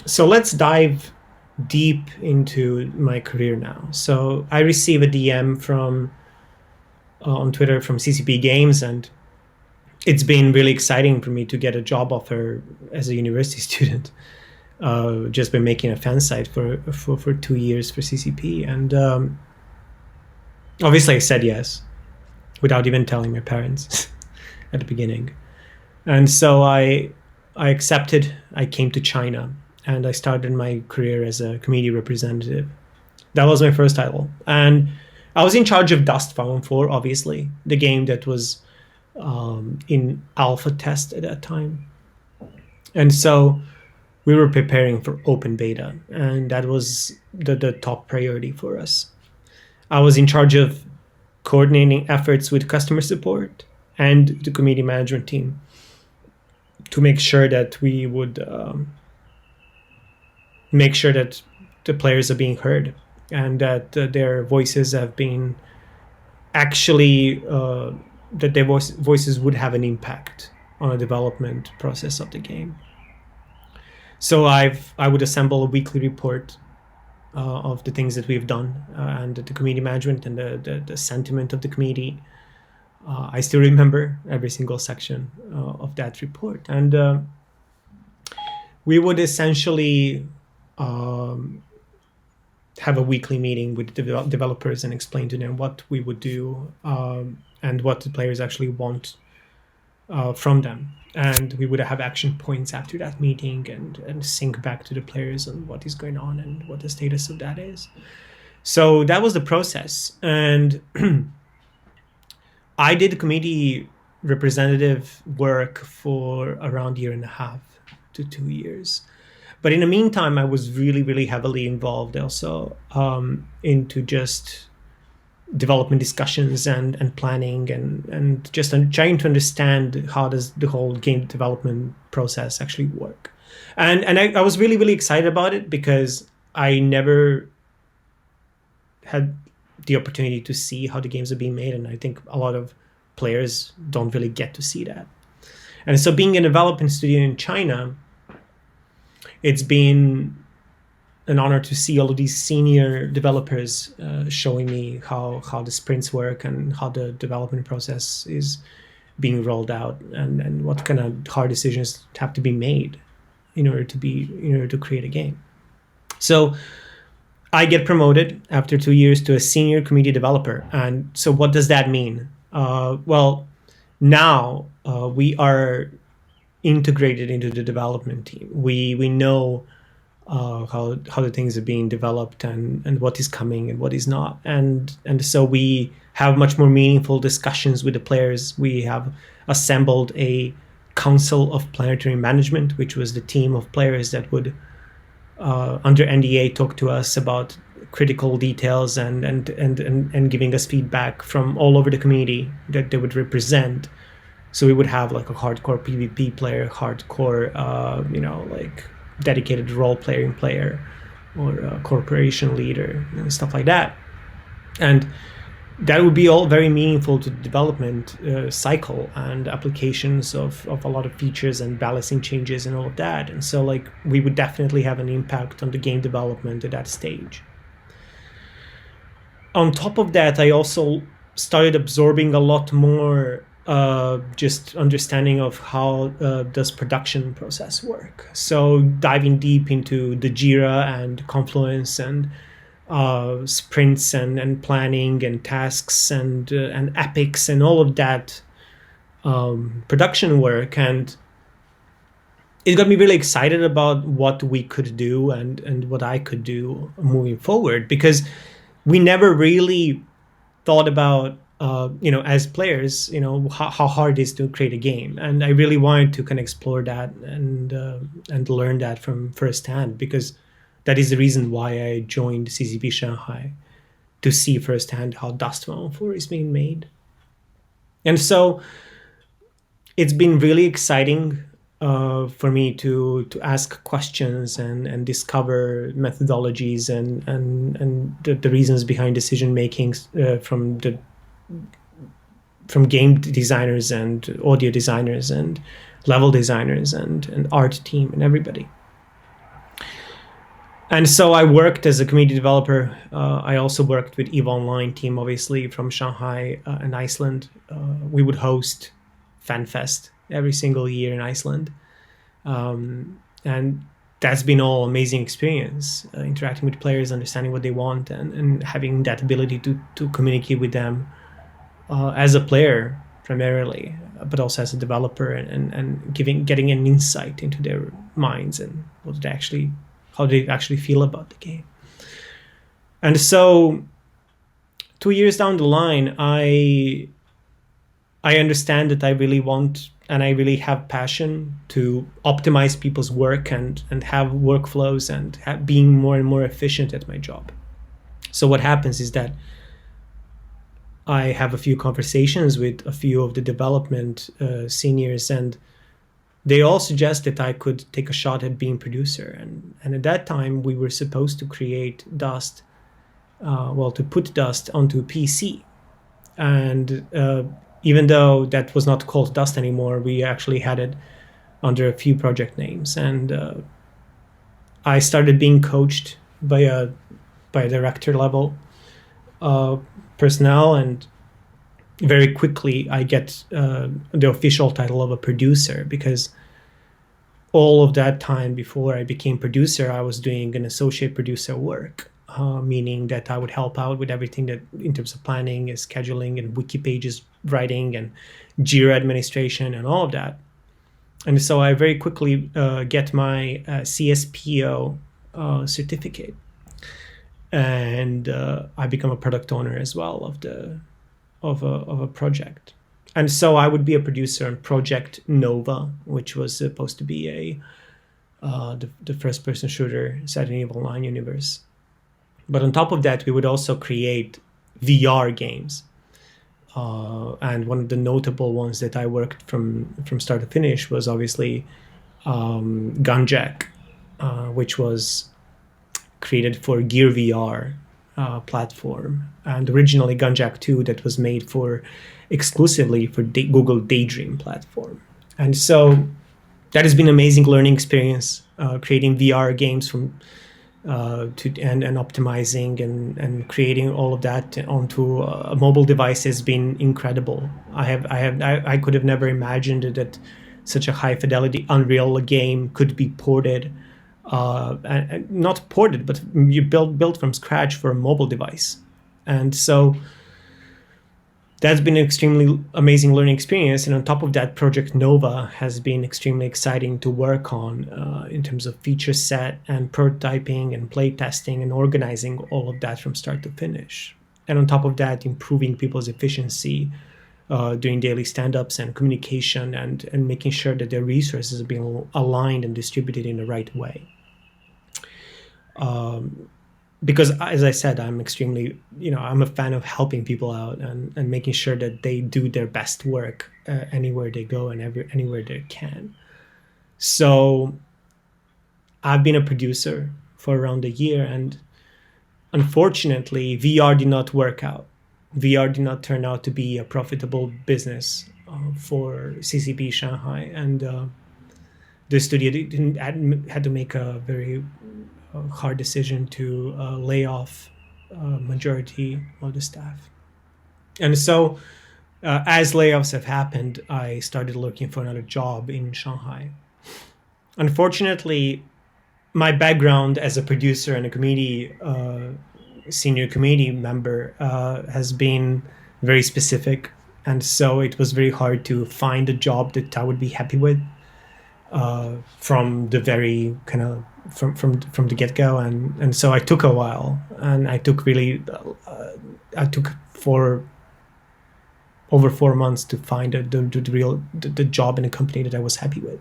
So let's dive deep into my career now. So I receive a DM from on Twitter from CCP Games, and it's been really exciting for me to get a job offer as a university student. Just by making a fan site for 2 years for CCP, and obviously I said yes without even telling my parents at the beginning. And so I accepted. I came to China and I started my career as a community representative. That was my first title, and I was in charge of Dust Farm 4, obviously, the game that was in alpha test at that time. And so we were preparing for open beta, and that was the top priority for us. I was in charge of coordinating efforts with customer support and the community management team to make sure that we would make sure that the players are being heard and that their voices have been actually that their voices would have an impact on the development process of the game. So I would assemble a weekly report of the things that we've done and the community management and the sentiment of the community. I still remember every single section of that report, and we would essentially have a weekly meeting with the developers and explain to them what we would do and what the players actually want from them. And we would have action points after that meeting and sync back to the players on what is going on and what the status of that is. So that was the process. And I did community representative work for around 1.5 to 2 years. But in the meantime, I was really, really heavily involved also into just development discussions and planning and just trying to understand how does the whole game development process actually work. And I was really, really excited about it because I never had the opportunity to see how the games are being made, and I think a lot of players don't really get to see that. And so being a development studio in China, it's been an honor to see all of these senior developers showing me how the sprints work and how the development process is being rolled out and what kind of hard decisions have to be made in order to create a game. So I get promoted after 2 years to a senior community developer. And so what does that mean? Well, now we are integrated into the development team. We know how the things are being developed and what is coming and what is not. And so we have much more meaningful discussions with the players. We have assembled a council of planetary management, which was the team of players that would under NDA talk to us about critical details and giving us feedback from all over the community that they would represent. So we would have like a hardcore PvP player, hardcore like dedicated role-playing player, or a corporation leader and stuff like that. And that would be all very meaningful to the development cycle and applications of a lot of features and balancing changes and all of that. And so like we would definitely have an impact on the game development at that stage. On top of that, I also started absorbing a lot more just understanding of how does production process work. So diving deep into the Jira and Confluence and sprints and planning and tasks and epics and all of that production work, and it got me really excited about what we could do and what I could do moving forward, because we never really thought about as players, how hard it is to create a game. And I really wanted to kind of explore that and learn that from firsthand, because that is the reason why I joined CCP Shanghai, to see firsthand how Dust Farm 4 is being made. And so it's been really exciting for me to ask questions and discover methodologies and the reasons behind decision making from game designers and audio designers and level designers and art team and everybody. And so I worked as a community developer. I also worked with EVE Online team, obviously from Shanghai and Iceland. We would host FanFest every single year in Iceland, and that's been all amazing experience. Interacting with players, understanding what they want, and having that ability to communicate with them as a player primarily, but also as a developer, and getting an insight into their minds and what they actually how they actually feel about the game. And so 2 years down the line, I understand that I really want and I really have passion to optimize people's work and have workflows and being more and more efficient at my job. So what happens is that I have a few conversations with a few of the development seniors, and they all suggest that I could take a shot at being producer. And at that time, we were supposed to create Dust, to put Dust onto PC. And even though that was not called Dust anymore, we actually had it under a few project names. And I started being coached by a director level personnel, and very quickly I get the official title of a producer, because all of that time before I became producer, I was doing an associate producer work, meaning that I would help out with everything that in terms of planning and scheduling and wiki pages writing and Jira administration and all of that. And so I very quickly get my CSPO certificate, and I become a product owner as well of a project. And so I would be a producer on Project Nova, which was supposed to be the first-person shooter set in EVE Online universe. But on top of that, we would also create VR games. And one of the notable ones that I worked from start to finish was obviously Gunjack, which was created for Gear VR platform, and originally Gunjack 2 that was made exclusively for Google Daydream platform. And so that has been an amazing learning experience, creating VR games and optimizing and creating all of that onto a mobile device has been incredible. I could have never imagined that such a high fidelity Unreal game could be ported, and not ported, but you built from scratch for a mobile device. And so that's been an extremely amazing learning experience. And on top of that, Project Nova has been extremely exciting to work on in terms of feature set and prototyping and play testing and organizing all of that from start to finish. And on top of that, improving people's efficiency, doing daily stand-ups and communication, and making sure that their resources are being aligned and distributed in the right way. Because as I said, I'm extremely, I'm a fan of helping people out and making sure that they do their best work anywhere they go and anywhere they can. So I've been a producer for around a year, and unfortunately, VR did not work out. VR did not turn out to be a profitable business for CCP Shanghai, and the studio had to make a very hard decision to lay off majority of the staff. And so as layoffs have happened, I started looking for another job in Shanghai. Unfortunately, my background as a producer and a senior committee member has been very specific, and so it was very hard to find a job that I would be happy with from the very kind of from the get-go, and so I took a while, and I took over 4 months to find the job in a company that I was happy with.